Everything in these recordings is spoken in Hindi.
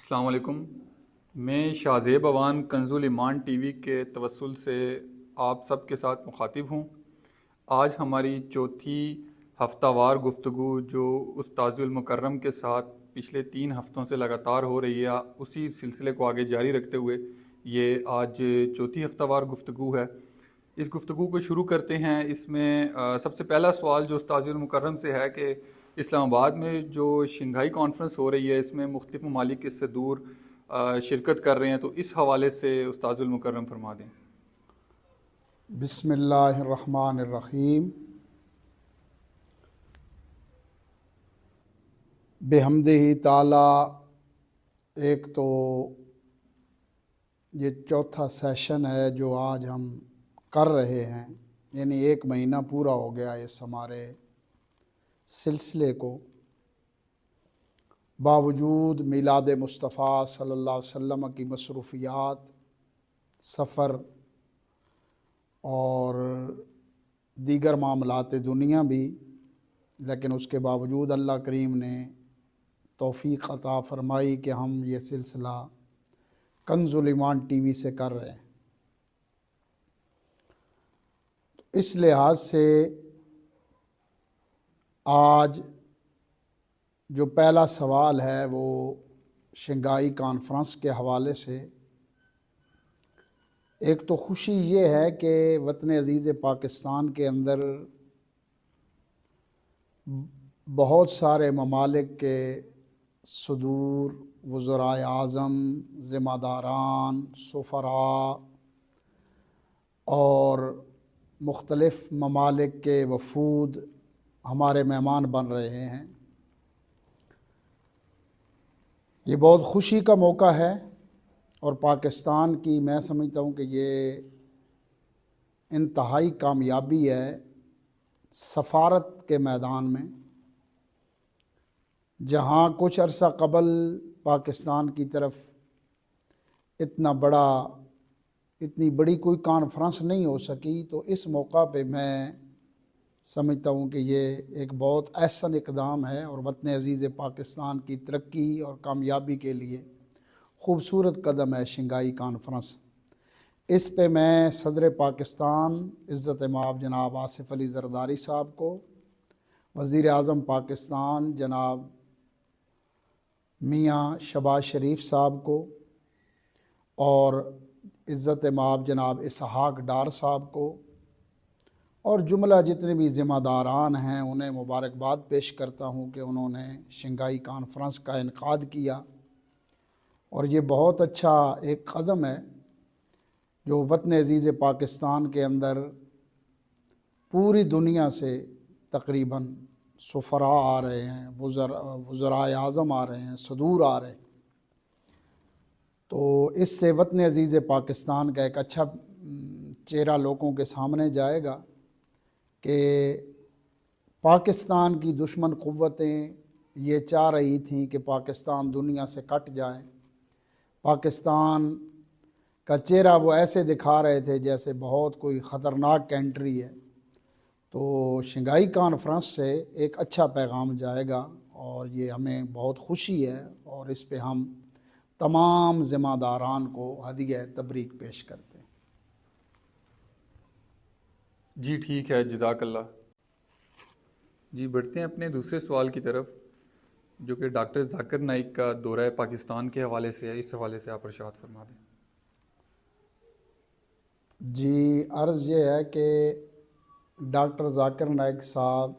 अस्सलाम वालेकुम। मैं शाहज़ेब अवान कंजुल ईमान टीवी के तवस्सुल से आप सब के साथ मुखातिब हूँ। आज हमारी चौथी हफ्तावार गुफ्तगू जो उस्ताजुल मुकर्रम के साथ पिछले 3 हफ्तों से लगातार हो रही है, उसी सिलसिले को आगे जारी रखते हुए ये आज चौथी हफ्तावार गुफ्तगू है। इस गुफ्तगू को शुरू करते हैं। इसमें सबसे पहला सवाल जो उस्ताजुल मुकर्रम से है कि इस्लामाबाद में जो शंघाई कॉन्फ्रेंस हो रही है, इसमें मुख्तलिफ ममालिक इससे दूर शिरकत कर रहे हैं, तो इस हवाले से उस्ताजुल मुकर्रम फरमा दें। बिस्मिल्लाहिर्रहमानिर्रहीम। बेहम्दिही ताला। एक तो ये चौथा सेशन है जो आज हम कर रहे हैं, यानी 1 महीना पूरा हो गया इस हमारे सिलसिले को। बावजूद मिलाद मुस्तफ़ा सल्लल्लाहु अलैहि वसल्लम की मसरूफ़ियात, सफ़र और दीगर मामलात दुनिया भी, लेकिन उसके बावजूद अल्लाह करीम ने तौफ़ीक़ अता फ़रमाई कि हम ये सिलसिला कंजुल ईमान टीवी से कर रहे हैं। तो इस लिहाज से आज जो पहला सवाल है वो शंघाई कॉन्फ्रेंस के हवाले से। एक तो खुशी ये है कि वतन अज़ीज़ पाकिस्तान के अंदर बहुत सारे ममालिक के सदूर, वज़राए आज़म, ज़िम्मेदारान, सुफ़रा और मुख्तलिफ़ ममालिक के वफूद हमारे मेहमान बन रहे हैं। ये बहुत खुशी का मौका है और पाकिस्तान की मैं समझता हूँ कि ये इंतहाई कामयाबी है सफ़ारत के मैदान में, जहाँ कुछ अरसा कबल पाकिस्तान की तरफ इतनी बड़ी कोई कॉन्फ्रेंस नहीं हो सकी। तो इस मौका पे मैं समझता हूँ कि ये एक बहुत अहसन इक़दाम है और वतन अज़ीज़ पाकिस्तान की तरक्की और कामयाबी के लिए ख़ूबसूरत कदम है शंघाई कॉन्फ्रेंस। इस पे मैं सदर पाकिस्तान इज़्ज़त माब जनाब आसिफ़ अली ज़रदारी साहब को, वज़ीर आज़म पाकिस्तान जनाब मियाँ शहबाज शरीफ साहब को और इज़्ज़त माब जनाब इसहाक़ डार साहब को और जुमला जितने भी ज़िम्मेदारान हैं उन्हें मुबारकबाद पेश करता हूँ कि उन्होंने शंघाई कॉन्फ्रेंस का इनकाद किया। और ये बहुत अच्छा एक कदम है जो वतन अज़ीज़ पाकिस्तान के अंदर पूरी दुनिया से तकरीबन सुफ़रा आ रहे हैं, वज़राए आज़म आ रहे हैं, सदूर आ रहे हैं। तो इससे वतन अज़ीज़ पाकिस्तान का एक अच्छा चेहरा लोगों के सामने जाएगा कि पाकिस्तान की दुश्मन क़ुव्वतें ये चाह रही थीं कि पाकिस्तान दुनिया से कट जाए। पाकिस्तान का चेहरा वो ऐसे दिखा रहे थे जैसे बहुत कोई ख़तरनाक कंट्री है। तो शंघाई कॉन्फ्रेंस से एक अच्छा पैगाम जाएगा और ये हमें बहुत खुशी है और इस पे हम तमाम ज़िम्मेदारान को हदिया तबरीक पेश करते हैं। जी ठीक है, जज़ाकल्लाह। जी बढ़ते हैं अपने दूसरे सवाल की तरफ, जो कि डॉक्टर जाकिर नाइक का दौरा पाकिस्तान के हवाले से है। इस हवाले से आप इरशाद फरमा दें। जी, अर्ज़ ये है कि डॉक्टर जाकिर नाइक साहब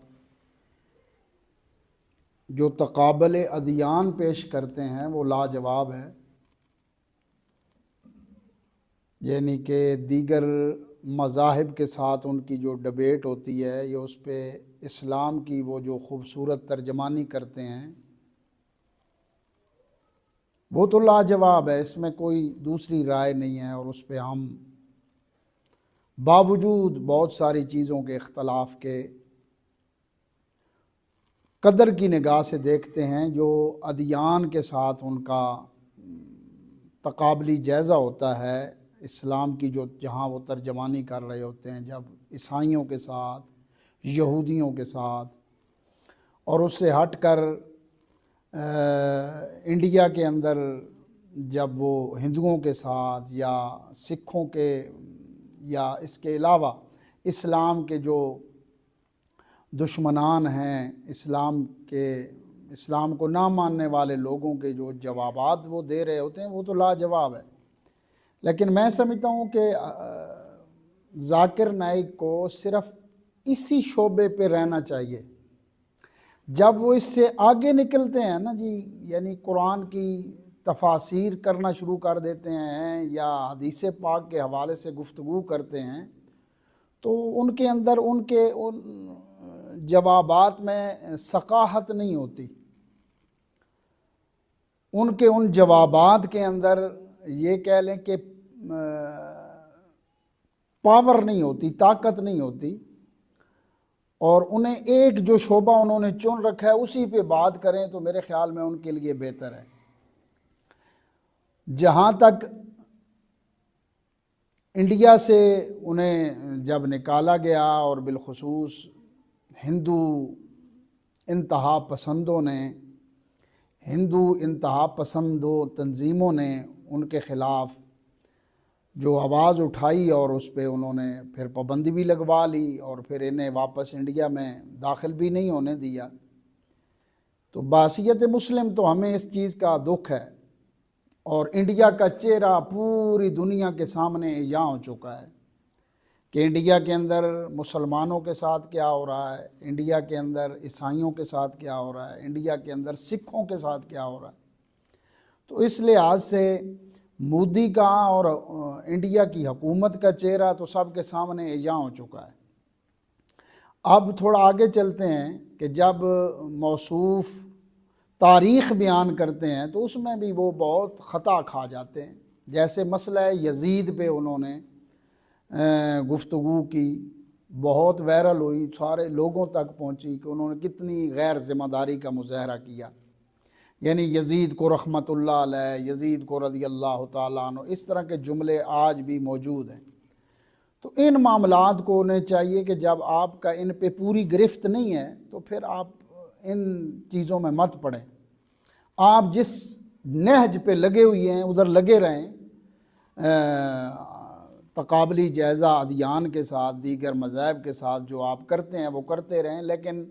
जो तक़ाबुल अदियान पेश करते हैं वो लाजवाब है। यानी कि दीगर मज़ाहिब के साथ उनकी जो डिबेट होती है, ये उस पर इस्लाम की वो जो ख़ूबसूरत तर्जमानी करते हैं वो तो लाजवाब है, इसमें कोई दूसरी राय नहीं है। और उस पर हम बावजूद बहुत सारी चीज़ों के इख्तलाफ के कदर की निगाह से देखते हैं जो अदियान के साथ उनका तक़ाबली जायज़ा होता है। इस्लाम की जो जहाँ वो तर्जमानी कर रहे होते हैं, जब ईसाइयों के साथ, यहूदियों के साथ, और उससे हट कर इंडिया के अंदर जब वो हिंदुओं के साथ या सिखों के या इसके अलावा इस्लाम के जो दुश्मनान हैं, इस्लाम को ना मानने वाले लोगों के जो जवाबात वो दे रहे होते हैं वो तो लाजवाब है। लेकिन मैं समझता हूँ कि जाकिर नाइक को सिर्फ इसी शोबे पे रहना चाहिए। जब वो इससे आगे निकलते हैं ना जी, यानी कुरान की तफासीर करना शुरू कर देते हैं या हदीस पाक के हवाले से गुफ्तगू करते हैं, तो उनके अंदर उनके उन जवाबात में सकाहत नहीं होती, उनके उन जवाबात के अंदर ये कह लें कि पावर नहीं होती, ताकत नहीं होती, और उन्हें एक जो शोबा उन्होंने चुन रखा है उसी पे बात करें तो मेरे ख्याल में उनके लिए बेहतर है। जहाँ तक इंडिया से उन्हें जब निकाला गया और बिलखुसूस हिंदू इंतहा पसंदों तंजीमों ने उनके ख़िलाफ़ जो आवाज़ उठाई और उस पर उन्होंने फिर पाबंदी भी लगवा ली और फिर इन्हें वापस इंडिया में दाखिल भी नहीं होने दिया, तो बासियत मुस्लिम तो हमें इस चीज़ का दुख है। और इंडिया का चेहरा पूरी दुनिया के सामने इजां हो चुका है कि इंडिया के अंदर मुसलमानों के साथ क्या हो रहा है, इंडिया के अंदर ईसाइयों के साथ क्या हो रहा है, इंडिया के अंदर सिखों के साथ क्या हो रहा है। तो इस लिहाज से मोदी का और इंडिया की हुकूमत का चेहरा तो सबके सामने इजां हो चुका है। अब थोड़ा आगे चलते हैं कि जब मौसूफ तारीख़ बयान करते हैं तो उसमें भी वो बहुत ख़ता खा जाते हैं। जैसे मसला यजीद पे उन्होंने गुफ्तगू की, बहुत वायरल हुई, सारे लोगों तक पहुंची कि उन्होंने कितनी गैर ज़िम्मेदारी का मुज़ाहरा किया, यानी यजीद को रहमतुल्लाह अलैह, यजीद को रज़ी अल्लाह ताला अन्हु, इस तरह के जुमले आज भी मौजूद हैं। तो इन मामलात को उन्हें चाहिए कि जब आपका इन पे पूरी गिरफ्त नहीं है तो फिर आप इन चीज़ों में मत पड़ें, आप जिस नहज पे लगे हुए हैं उधर लगे रहें, तकाबली जायज़ा अदियान के साथ, दीगर मज़ाहब के साथ जो आप करते हैं वो करते रहें। लेकिन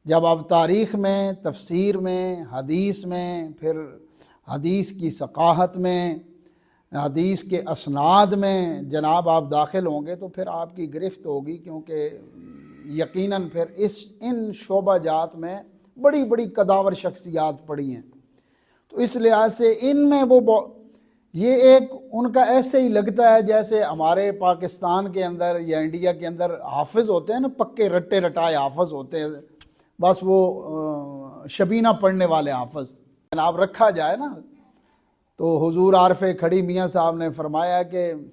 जब आप तारीख़ में, तफसीर में, हदीस में, फिर हदीस की सकाहत में, हदीस के असनाद में जनाब आप दाखिल होंगे तो फिर आपकी गिरफ्त होगी, क्योंकि यकीनन फिर इन शोबा जात में बड़ी बड़ी कदावर शख्सियात पड़ी हैं। तो इस लिहाज से इनमें वो ये एक उनका ऐसे ही लगता है जैसे हमारे पाकिस्तान के अंदर या इंडिया के अंदर हाफिज़ होते हैं ना, पक्के रट्टे रटाए हाफिज़ होते हैं, बस वो शबीना पढ़ने वाले हाफिज़ जनाब रखा जाए ना। तो हुजूर आरफ़े खड़ी मियाँ साहब ने फरमाया कि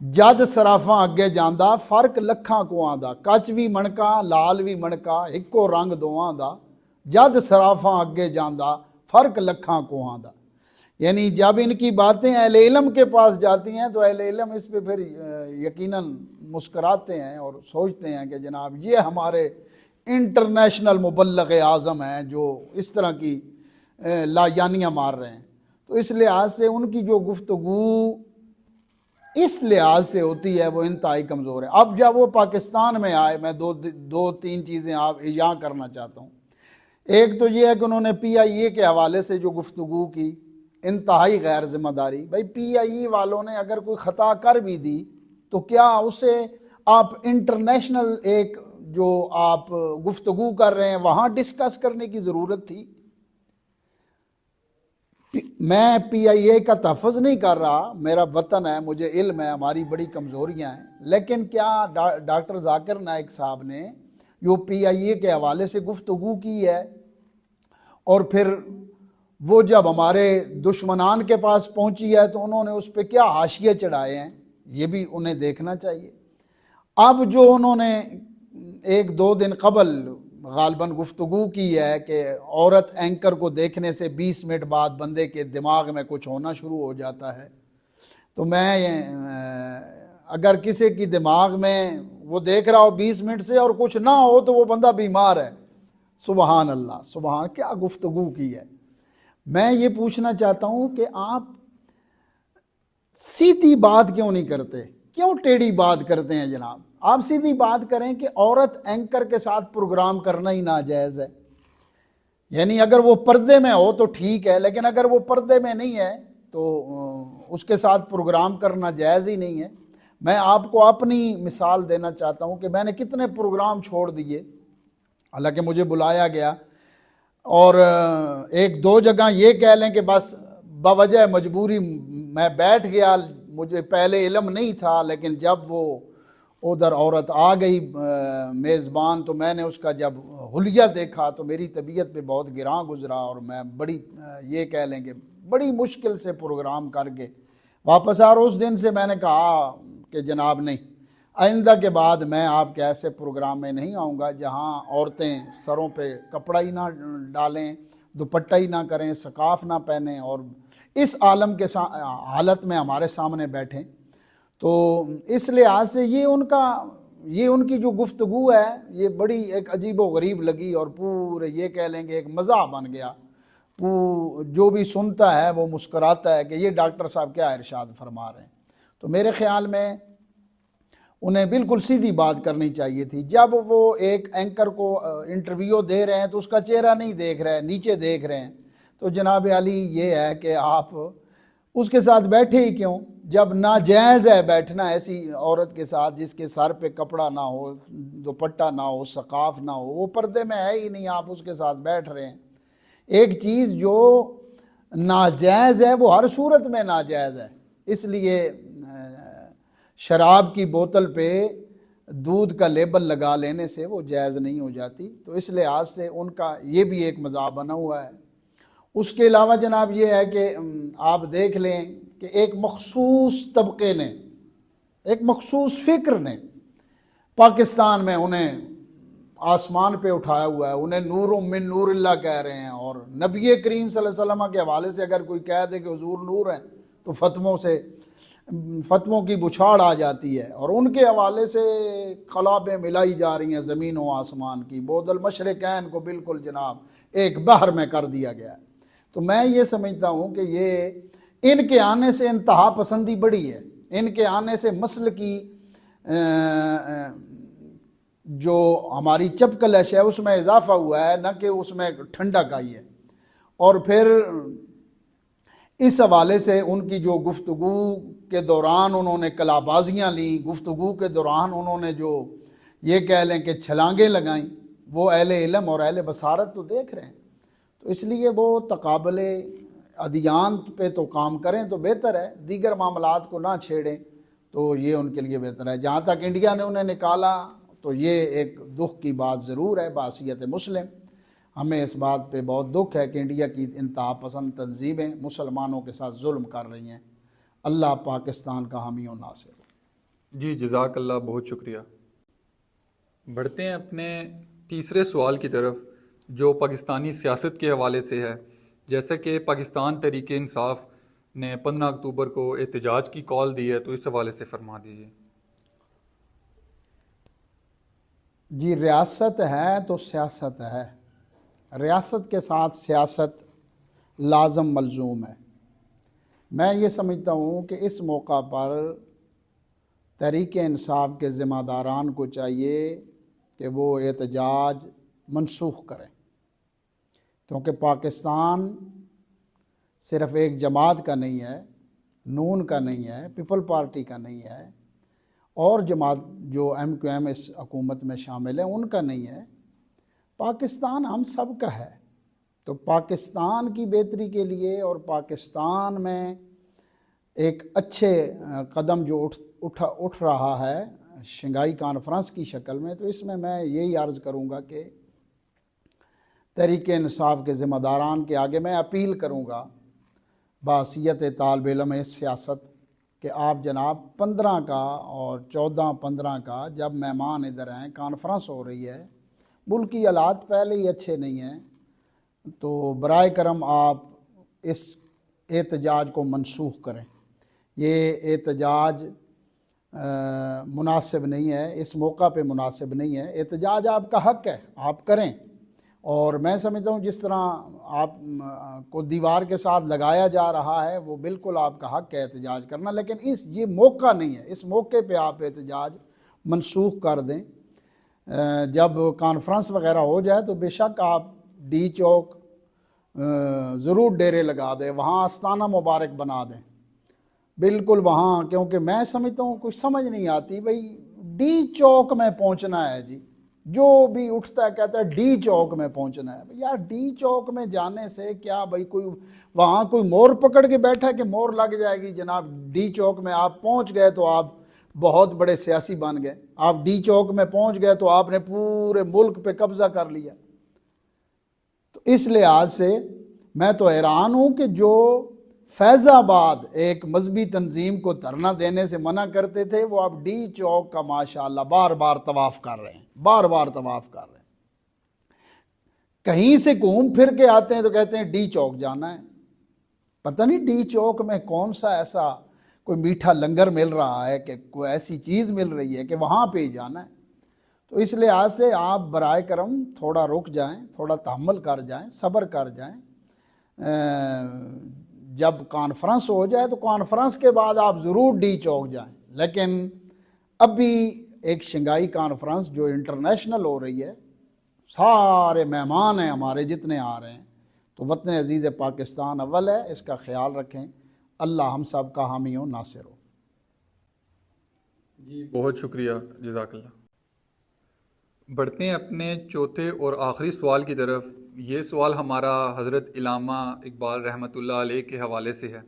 जद सराफा अगे जांदा फ़र्क लखां कुआं दा, कच भी मणका लाल भी मणका इक्को रंग दोवां दा, जद सराफा अगे जांदा फ़र्क लखां कुआं दा। यानी जब इनकी बातें अहले इल्म के पास जाती हैं तो अहले इल्म इस पे फिर यकीनन मुस्कराते हैं और सोचते हैं कि जनाब ये हमारे इंटरनेशनल मुबल्लग आज़म हैं जो इस तरह की लायानियाँ मार रहे हैं। तो इस लिहाज से उनकी जो गुफ्तगू इस लिहाज से होती है वो इंतहाई कमज़ोर है। अब जब वो पाकिस्तान में आए, मैं दो तीन चीज़ें आप इजां करना चाहता हूँ। एक तो ये है कि उन्होंने PIA के हवाले से जो गुफ्तगू की, इंतहाई गैर ज़िम्मेदारी। भाई PIA वालों ने अगर कोई ख़ता कर भी दी तो क्या उसे आप इंटरनेशनल एक जो आप गुफ्तगू कर रहे हैं वहाँ डिस्कस करने की ज़रूरत थी? मैं PIA का तहफ़्फ़ुज़ नहीं कर रहा, मेरा वतन है, मुझे इल्म है, हमारी बड़ी कमज़ोरियाँ हैं, लेकिन क्या डॉक्टर जाकिर नाइक साहब ने जो PIA के हवाले से गुफ्तगू की है और फिर वो जब हमारे दुश्मनान के पास पहुंची है तो उन्होंने उस पर क्या हाशिए चढ़ाए हैं, ये भी उन्हें देखना चाहिए। अब जो उन्होंने एक दो दिन कबल गालबन गुफ्तगू की है कि औरत एंकर को देखने से 20 मिनट बाद बंदे के दिमाग में कुछ होना शुरू हो जाता है, तो मैं अगर किसी की दिमाग में वो देख रहा हो 20 मिनट से और कुछ ना हो तो वो बंदा बीमार है, सुबहान अल्लाह, सुबहान, क्या गुफ्तगू की है। मैं ये पूछना चाहता हूँ कि आप सीधी बात क्यों नहीं करते, क्यों टेढ़ी बात करते हैं जनाब। आप सीधी बात करें कि औरत एंकर के साथ प्रोग्राम करना ही नाजायज़ है। यानी अगर वो पर्दे में हो तो ठीक है, लेकिन अगर वो पर्दे में नहीं है तो उसके साथ प्रोग्राम करना जायज़ ही नहीं है। मैं आपको अपनी मिसाल देना चाहता हूँ कि मैंने कितने प्रोग्राम छोड़ दिए, हालांकि मुझे बुलाया गया, और एक दो जगह ये कह लें कि बस बवजह मजबूरी मैं बैठ गया, मुझे पहले इल्म नहीं था, लेकिन जब वो उधर औरत आ गई मेज़बान, तो मैंने उसका जब हुलिया देखा तो मेरी तबीयत पे बहुत गिरां गुजरा, और मैं बड़ी ये कह लें कि बड़ी मुश्किल से प्रोग्राम करके वापस आ। और उस दिन से मैंने कहा कि जनाब नहीं, आइंदा के बाद मैं आपके ऐसे प्रोग्राम में नहीं आऊँगा जहाँ औरतें सरों पे कपड़ा ही ना डालें, दुपट्टा ही ना करें, सकाफ ना पहनें, और इस आलम के हालत में हमारे सामने बैठें। तो इस लिहाज से ये उनकी जो गुफ्तगू है ये बड़ी एक अजीब व गरीब लगी, और पूरे ये कह लेंगे एक मज़ा बन गया। जो भी सुनता है वो मुस्कराता है कि ये डॉक्टर साहब क्या इरशाद फरमा रहे हैं। तो मेरे ख्याल में उन्हें बिल्कुल सीधी बात करनी चाहिए थी। जब वो एक एंकर को इंटरव्यू दे रहे हैं तो उसका चेहरा नहीं देख रहे हैं, नीचे देख रहे हैं, तो जनाब अली ये है कि आप उसके साथ बैठे ही क्यों, जब नाजायज़ है बैठना ऐसी औरत के साथ जिसके सर पे कपड़ा ना हो, दुपट्टा ना हो, सकाफ ना हो, वो पर्दे में है ही नहीं, आप उसके साथ बैठ रहे हैं। एक चीज़ जो नाजायज़ है वो हर सूरत में नाजायज़ है, इसलिए शराब की बोतल पे दूध का लेबल लगा लेने से वो जायज़ नहीं हो जाती। तो इस लिहाज से उनका ये भी एक मज़ाक बना हुआ है। उसके अलावा जनाब ये है कि आप देख लें कि एक मखसूस तबके ने, एक मखसूस फ़िक्र ने पाकिस्तान में उन्हें आसमान पे उठाया हुआ है, उन्हें नूर मिन नूरिल्लाह कह रहे हैं। और नबी करीम सल्लल्लाहु अलैहि वसल्लम के हवाले से अगर कोई कह दे कि हुजूर नूर हैं तो फतवों की बुछाड़ आ जाती है, और उनके हवाले से खलाबें मिलाई जा रही हैं ज़मीन व आसमान की। बोदल मशरिकैन को बिल्कुल जनाब एक बहर में कर दिया गया है। तो मैं ये समझता हूँ कि ये इनके आने से इंतहा पसंदी बढ़ी है, इनके आने से मसल की जो हमारी चपकलश है उसमें इजाफा हुआ है, न कि उसमें ठंडक आई है। और फिर इस हवाले से उनकी जो गुफ्तगू के दौरान उन्होंने कलाबाजियाँ ली, गुफ्तगू के दौरान उन्होंने जो ये कह लें कि छलांगें लगाईं, वो अहले इल्म और अहले बसारत तो देख रहे हैं। तो इसलिए वो तकाबले अदियान पे तो काम करें तो बेहतर है, दीगर मामलात को ना छेड़ें तो ये उनके लिए बेहतर है। जहाँ तक इंडिया ने उन्हें निकाला तो ये एक दुख की बात ज़रूर है बासियत मुस्लिम। हमें इस बात पे बहुत दुख है कि इंडिया की इंतहा पसंद तंजीमें मुसलमानों के साथ जुल्म कर रही हैं। अल्लाह पाकिस्तान का हामी और नासिर हो। जी जज़ाकल्लाह, बहुत शुक्रिया। बढ़ते हैं अपने तीसरे सवाल की तरफ जो पाकिस्तानी सियासत के हवाले से है। जैसे कि पाकिस्तान तहरीक इंसाफ ने 15 अक्टूबर को एहतजाज की कॉल दी है, तो इस हवाले से फरमा दीजिए। जी, रियासत है तो सियासत है, रियासत के साथ सियासत लाजम मलजूम है। मैं ये समझता हूँ कि इस मौका पर तहरीक इंसाफ के ज़िम्मेदारान को चाहिए कि वो एहतजाज मनसूख करें, क्योंकि पाकिस्तान सिर्फ़ एक जमात का नहीं है, नून का नहीं है, पीपल पार्टी का नहीं है, और जमात जो MQM इस हुकूमत में शामिल है उनका नहीं है। पाकिस्तान हम सब का है। तो पाकिस्तान की बेहतरी के लिए और पाकिस्तान में एक अच्छे कदम जो उठ रहा है शंघाई कॉन्फ्रेंस की शक्ल में, तो इसमें मैं यही अर्ज़ करूँगा कि तहरीक इंसाफ के ज़िम्मेदारान के आगे मैं अपील करूँगा बासियत तालिब इल्म सियासत कि आप जनाब 15 का और 14-15 का जब मेहमान इधर हैं, कॉन्फ्रेंस हो रही है, मुल्की हालात पहले ही अच्छे नहीं हैं, तो बराए करम आप इस एहतजाज को मनसूख करें। ये एहतजाज मुनासिब नहीं है, इस मौका पे मुनासिब नहीं है। एहतजाज आपका हक़ है, आप करें, और मैं समझता हूँ जिस तरह आप को दीवार के साथ लगाया जा रहा है वो बिल्कुल आपका हक है एहतजाज करना, लेकिन ये मौका नहीं है। इस मौके पे आप एहतजाज मनसूख कर दें। जब कॉन्फ्रेंस वगैरह हो जाए तो बेशक आप डी चौक ज़रूर डेरे लगा दें, वहाँ आस्ताना मुबारक बना दें, बिल्कुल वहाँ, क्योंकि मैं समझता हूँ कुछ समझ नहीं आती भाई, डी चौक में पहुँचना है जी, जो भी उठता है कहता है डी चौक में पहुँचना है। यार डी चौक में जाने से क्या भाई, कोई वहाँ कोई मोर पकड़ के बैठा है कि मोर लग जाएगी जनाब। डी चौक में आप पहुँच गए तो आप बहुत बड़े सियासी बन गए। आप डी चौक में पहुँच गए तो आपने पूरे मुल्क पे कब्जा कर लिया। तो इस लिहाज से मैं तो हैरान हूँ कि जो फैज़ाबाद एक मजहबी तंजीम को धरना देने से मना करते थे, वो अब डी चौक का माशाअल्लाह बार बार तवाफ़ कर रहे हैं, बार बार तवाफ़ कर रहे हैं। कहीं से घूम फिर के आते हैं तो कहते हैं डी चौक जाना है। पता नहीं डी चौक में कौन सा ऐसा कोई मीठा लंगर मिल रहा है कि कोई ऐसी चीज़ मिल रही है कि वहाँ पे ही जाना है। तो इस लिहाज से आप बराए करम थोड़ा रुक जाएं, थोड़ा तहम्मुल कर जाएं, सब्र कर जाएं। जब कॉन्फ्रेंस हो जाए तो कॉन्फ्रेंस के बाद आप ज़रूर डी चौक जाएं। लेकिन अभी एक शंघाई कॉन्फ्रेंस जो इंटरनेशनल हो रही है, सारे मेहमान हैं हमारे जितने आ रहे हैं, तो वतन अजीज़ पाकिस्तान अव्वल है, इसका ख्याल रखें। अल्लाह हम सब का हामी हो, नासिर हो। जी बहुत शुक्रिया, जज़ाकल्लाह। बढ़ते हैं अपने चौथे और आखिरी सवाल की तरफ। ये सवाल हमारा हज़रत इल्लामा इकबाल रहमतुल्लाह अलैह के हवाले से है।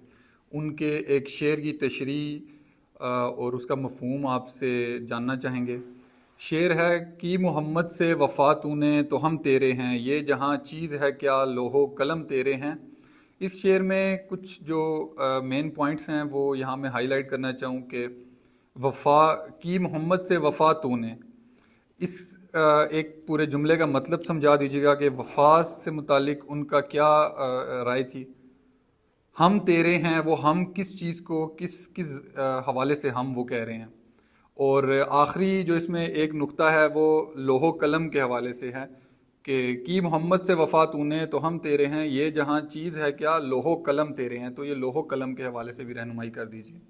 उनके एक शेर की तशरीह और उसका मफ़हूम आपसे जानना चाहेंगे। शेर है कि मोहम्मद से वफ़ा तूने तो हम तेरे हैं, ये जहाँ चीज़ है क्या लोहो कलम तेरे हैं। इस शेर में कुछ जो मेन पॉइंट्स हैं वो यहाँ मैं हाईलाइट करना चाहूँ कि वफ़ा की मोहम्मद से वफ़ा तूने, इस एक पूरे जुमले का मतलब समझा दीजिएगा कि वफ़ा से मुतालिक उनका क्या राय थी। हम तेरे हैं, वो हम किस चीज़ को किस किस हवाले से हम वो कह रहे हैं। और आखिरी जो इसमें एक नुक्ता है वो लोहो कलम के हवाले से है कि मोहम्मद से वफ़ा तूने तो हम तेरे हैं, ये जहाँ चीज़ है क्या लोहो कलम तेरे हैं। तो ये लोहो कलम के हवाले से भी रहनुमाई कर दीजिए।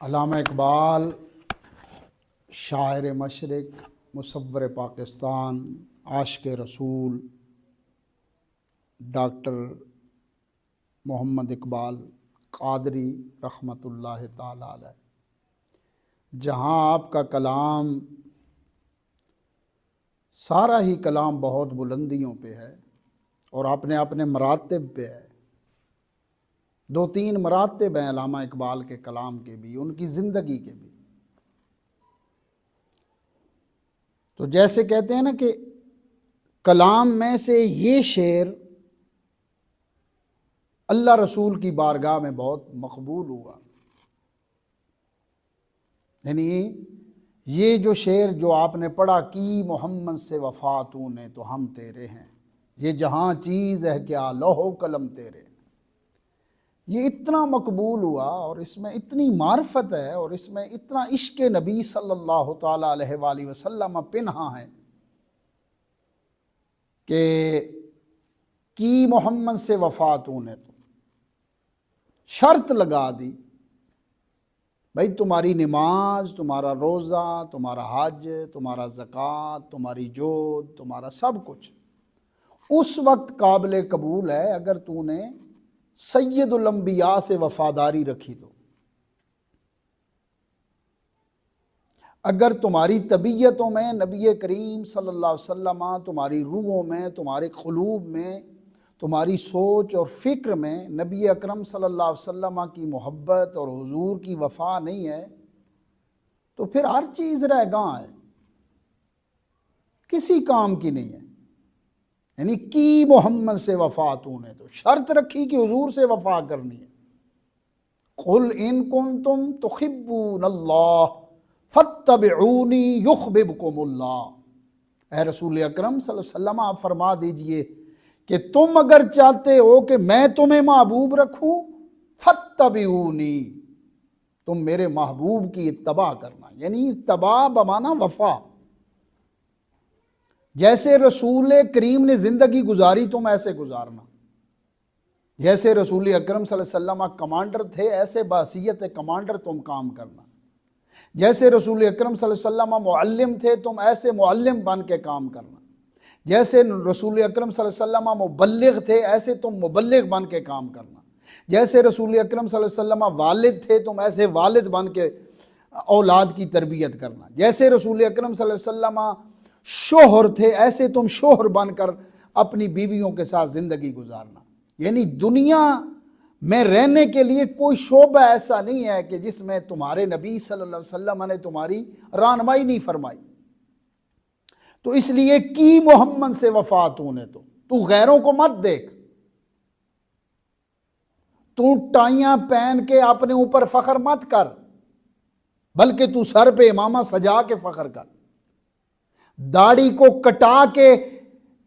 अल्लामा इकबाल शायर मशरिक, मुसव्वर पाकिस्तान, आशिक रसूल, डॉक्टर मोहम्मद इकबाल क़ादरी रहमतुल्लाह ताला अलैह, जहाँ आपका कलाम, सारा ही कलाम बहुत बुलंदियों पे है और अपने अपने मरातब पे है। 2-3 मरातब हैं अल्लामा इकबाल के कलाम के भी, उनकी ज़िंदगी के भी। तो जैसे कहते हैं ना कि कलाम में से ये शेर अल्लाह रसूल की बारगाह में बहुत मकबूल हुआ। यानी ये जो शेर जो आपने पढ़ा कि मोहम्मद से वफ़ा तूने तो हम तेरे हैं, ये जहाँ चीज़ है क्या लौहो कलम तेरे, ये इतना मकबूल हुआ और इसमें इतनी मार्फत है और इसमें इतना इश्क़ नबी सल्लल्लाहु ताला अलैहि वसल्लम पिन्हा है कि मोहम्मद से वफ़ा तूने तो शर्त लगा दी, भाई तुम्हारी नमाज, तुम्हारा रोज़ा, तुम्हारा हज, तुम्हारा ज़कात, तुम्हारी जोत, तुम्हारा सब कुछ उस वक्त काबिल कबूल है अगर तूने सैयदुल अंबिया से वफ़ादारी रखी। तो अगर तुम्हारी तबीयतों में नबी करीम सल्लल्लाहु अलैहि वसल्लम, तुम्हारी रूहों में, तुम्हारे क़ुलूब में, तुम्हारी सोच और फ़िक्र में नबी अकरम सल्लल्लाहु अलैहि वसल्लम की मोहब्बत और हुजूर की वफ़ा नहीं है, तो फिर हर चीज़ रहगां है, किसी काम की नहीं है। यानी कि मोहम्मद से वफ़ा तूने तो शर्त रखी कि हुजूर से वफ़ा करनी है। कुल इन कुंतुम तुहिब्बूनल्लाह फत्तबिऊनी युहब्बिबकुमुल्लाह। ऐ रसूल अकरम सल्लल्लाहु अलैहि वसल्लम आप फरमा दीजिए कि तुम अगर चाहते हो कि मैं तुम्हें महबूब रखूं, फत्तबिऊनी, तुम मेरे महबूब की इत्तबा करना, यानी इत्तबा बमाना वफा। जैसे रसूल करीम ने जिंदगी गुजारी तुम ऐसे गुजारना। जैसे रसूल अकरम सल्लल्लाहु अलैहि वसल्लम कमांडर थे ऐसे बासियत कमांडर तुम काम करना। जैसे रसूल अकरम सल्लल्लाहु अलैहि वसल्लम मुअल्लिम थे तुम ऐसे मुअल्लिम बन के काम करना। जैसे रसूल अकरम सल्लल्लाहु अलैहि वसल्लम मुबल्लिग थे ऐसे तुम मुबल्लिग बन के काम करना। जैसे रसूल अकरम सल्लल्लाहु अलैहि वसल्लम वालिद थे तुम ऐसे वालिद बन के औलाद की तरबियत करना। जैसे रसूल अकरम सल्लल्लाहु अलैहि वसल्लम शोहर थे ऐसे तुम शोहर बनकर अपनी बीवियों के साथ ज़िंदगी गुजारना। यानी दुनिया में रहने के लिए कोई शोबा ऐसा नहीं है कि जिसमें तुम्हारे नबी सल्लल्लाहु अलैहि वसल्लम ने तुम्हारी रहनुमाई नहीं फरमाई। तो इसलिए की मोहम्मद से वफा तूने, तो तू गैरों को मत देख, तू टाइयां पहन के अपने ऊपर फख्र मत कर, बल्कि तू सर पे इमामा सजा के फख्र कर। दाढ़ी को कटा के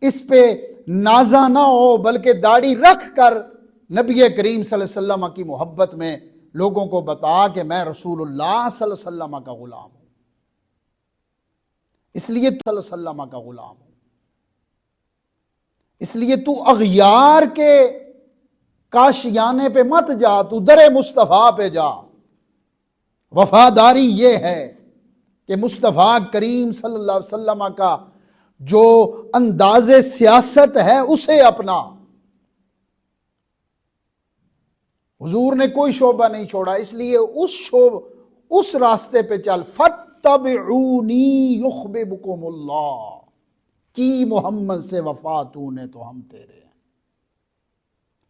इस पे नाजा ना हो, बल्कि दाढ़ी रख कर नबी करीम सल्लल्लाहु अलैहि वसल्लम की मोहब्बत में लोगों को बता कि मैं रसूलुल्लाह सल्लल्लाहु अलैहि वसल्लम का गुलाम हूं, इसलिए सल्लल्लाहु अलैहि वसल्लम का गुलाम हूं। इसलिए तू अगयार के काशियाने पे मत जा, तू दरे मुस्तफ़ा पे जा। वफादारी ये है कि मुस्तफ़ा करीम सल्लल्लाहु अलैहि वसल्लम का जो अंदाज़े सियासत है उसे अपना। हुजूर ने कोई शोबा नहीं छोड़ा, इसलिए उस रास्ते पे चल। फत्तबिऊनी युख्बिबकुमुल्लाह, की मोहम्मद से वफा तूने तो हम तेरे हैं,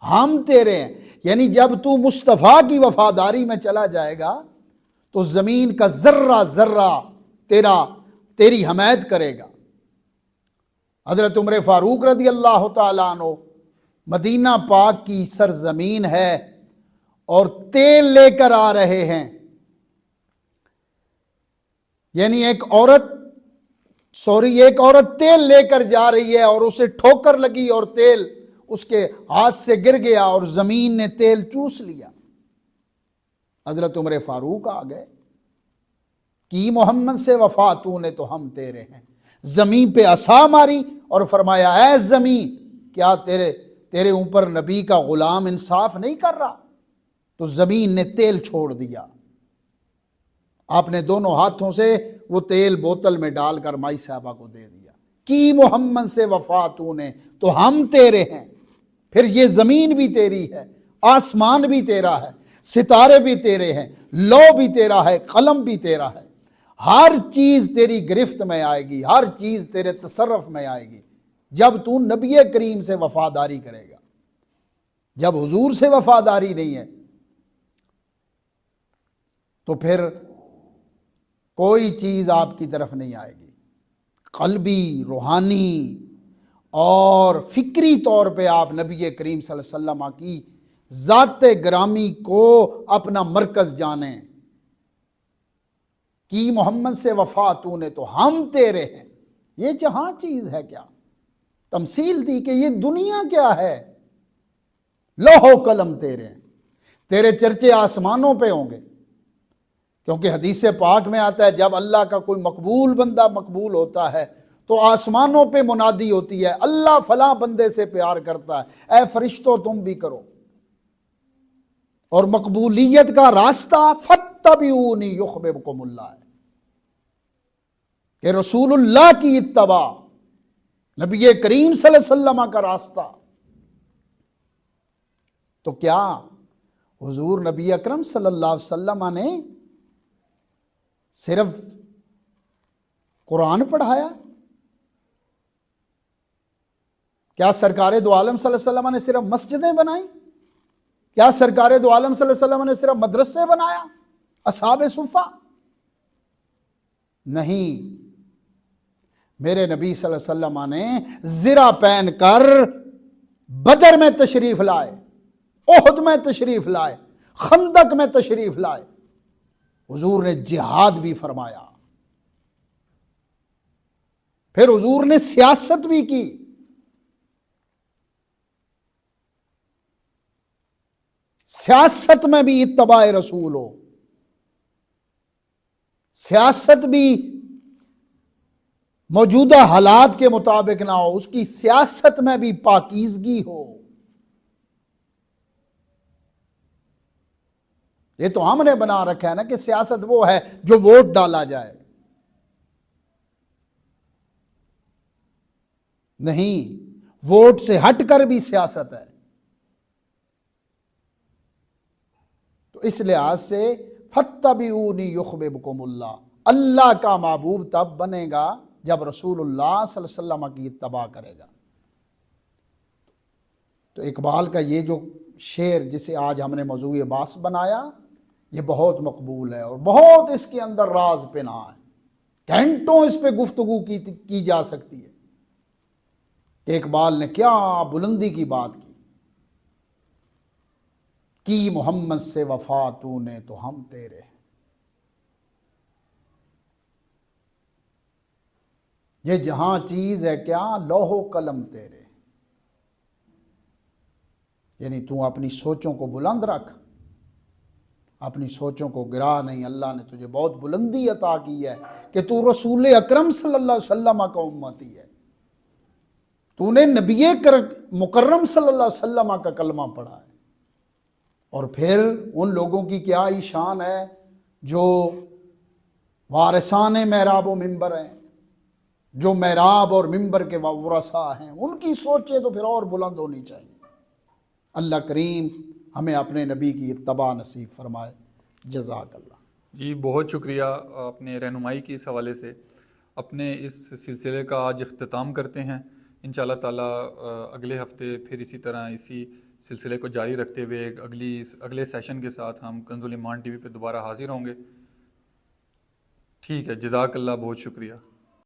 हम तेरे हैं। यानी जब तू मुस्तफ़ा की वफादारी में चला जाएगा तो जमीन का जर्रा जर्रा तेरी हमायत करेगा। हजरत उमर फारूक रदी अल्लाह तआला अन्हु मदीना पाक की सरजमीन है और तेल लेकर आ रहे हैं। यानी एक औरत तेल लेकर जा रही है और उसे ठोकर लगी और तेल उसके हाथ से गिर गया और जमीन ने तेल चूस लिया। हजरत उमर फारूक आ गए, की मोहम्मद से वफा तूने तो हम तेरे हैं। जमीन पे असा मारी और फरमाया, ऐ जमीन, क्या तेरे ऊपर नबी का गुलाम इंसाफ नहीं कर रहा? तो जमीन ने तेल छोड़ दिया। आपने दोनों हाथों से वो तेल बोतल में डालकर माई साहबा को दे दिया। की मोहम्मद से वफा तूने तो हम तेरे हैं। फिर ये जमीन भी तेरी है, आसमान भी तेरा है, सितारे भी तेरे हैं, लौ भी तेरा है, कलम भी तेरा है। हर चीज तेरी गिरफ्त में आएगी, हर चीज तेरे तसर्रुफ में आएगी जब तू नबी करीम से वफादारी करेगा। जब हुजूर से वफादारी नहीं है तो फिर कोई चीज आपकी तरफ नहीं आएगी। कल्बी, रूहानी और फिक्री तौर पे आप नबी करीम सल्लल्लाहु अलैहि वसल्लम की ज़ात ग्रामी को अपना मरकज जाने। की मोहम्मद से वफा तूने तो हम तेरे हैं। ये जहां चीज है क्या? तमसील दी कि ये दुनिया क्या है। लोहो कलम तेरे हैं, तेरे चर्चे आसमानों पे होंगे। क्योंकि हदीस पाक में आता है जब अल्लाह का कोई मकबूल बंदा मकबूल होता है तो आसमानों पे मुनादी होती है, अल्लाह फलां बंदे से प्यार करता है, ऐ फरिश्तों तुम भी करो। और मकबूलियत का रास्ता फत्तबिऊनी युख्बिबकुमुल्लाह है कि रसूलुल्लाह की इत्तबा, नबी करीम सल्लल्लाहु अलैहि वसल्लम का रास्ता। तो क्या हुजूर नबी अकरम सल्लल्लाहु अलैहि वसल्लम ने सिर्फ कुरान पढ़ाया? क्या सरकार दो आलम सल्लल्लाहु अलैहि वसल्लम ने सिर्फ मस्जिदें बनाई? क्या सरकार दो आलम सल्लल्लाहु अलैहि वसल्लम ने सिर्फ मदरसे बनाया, असहाबे सुफ़ा? नहीं, मेरे नबी सल्लल्लाहु अलैहि वसल्लम ने ज़िरा पहन कर बदर में तशरीफ लाए, ओहद में तशरीफ लाए, खंदक में तशरीफ लाए। हुजूर ने जिहाद भी फरमाया, फिर हुजूर ने सियासत भी की। सियासत में भी इत्तबाए रसूल हो। सियासत भी मौजूदा हालात के मुताबिक ना हो, उसकी सियासत में भी पाकीज़गी हो। ये तो हमने बना रखा है ना कि सियासत वो है जो वोट डाला जाए, नहीं, वोट से हटकर भी सियासत है। तो इस लिहाज से फत्तबिऊनी युख्बिबकुमुल्लाह, अल्लाह का महबूब तब बनेगा जब रसूलुल्लाह सल्लल्लाहु अलैहि वसल्लम की इत्तबा करेगा। तो इकबाल का ये जो शेर जिसे आज हमने मौज़ूए बास बनाया, ये बहुत मकबूल है और बहुत इसके अंदर राज पिना है। घंटों इस पे गुफ्तगू की जा सकती है कि इकबाल ने क्या बुलंदी की बात की मोहम्मद से वफा तूने तो हम तेरे हैं। ये जहां चीज है क्या लौहो कलम तेरे, यानी तू अपनी सोचों को बुलंद रख, अपनी सोचों को गिरा नहीं। अल्लाह ने तुझे बहुत बुलंदी अता की है कि तू रसूल अकरम सल्लल्लाहु अलैहि वसल्लम का उम्मती है। तूने नबी मुकर्रम सल्लल्लाहु अलैहि वसल्लम का कलमा पढ़ा है। और फिर उन लोगों की क्या ही शान है जो वारिसान महराब व मिंबर हैं, जो महराब और मिंबर के वारसा हैं, उनकी सोचें तो फिर और बुलंद होनी चाहिए। अल्लाह करीम हमें अपने नबी की इत्तबा नसीब फरमाए। जज़ाकल्लाह। जी बहुत शुक्रिया, आपने रहनुमाई की इस हवाले से। अपने इस सिलसिले का आज इख्तिताम करते हैं। इंशाअल्लाह ताला अगले हफ्ते फिर इसी तरह इसी सिलसिले को जारी रखते हुए अगले सेशन के साथ हम कंजुल ईमान टीवी पे दोबारा हाजिर होंगे। ठीक है, जज़ाकल्लाह, बहुत शुक्रिया।